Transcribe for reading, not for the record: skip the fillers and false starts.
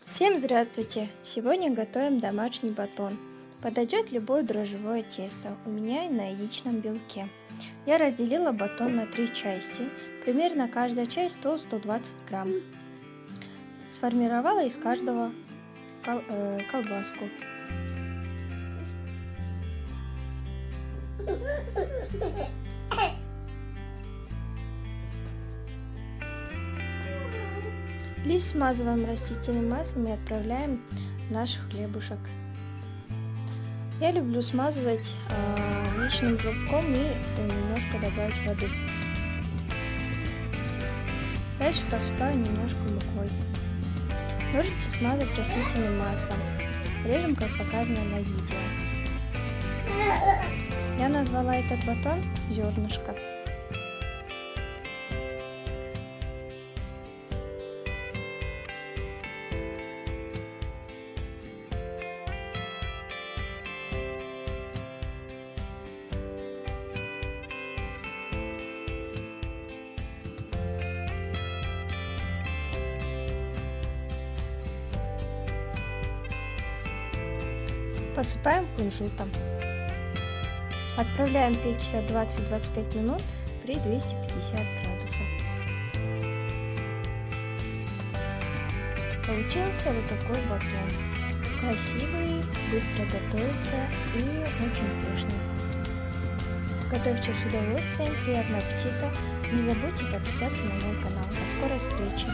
Всем здравствуйте! Сегодня готовим домашний батон. Подойдет любое дрожжевое тесто, у меня на яичном белке. Я разделила батон на 3 части, примерно каждая часть 100-120 грамм. Сформировала из каждого колбаску. Лист смазываем растительным маслом и отправляем в наш хлебушек. Я люблю смазывать яичным белком и немножко добавить воды. Дальше посыпаю немножко мукой. Можете смазать растительным маслом. Режем, как показано на видео. Я назвала этот батон зернышко. Посыпаем кунжутом. Отправляем печься 20-25 минут при 250 градусах. Получился вот такой батон. Красивый, быстро готовится и очень вкусный. Готовьте с удовольствием, приятного аппетита. Не забудьте подписаться на мой канал. До скорой встречи!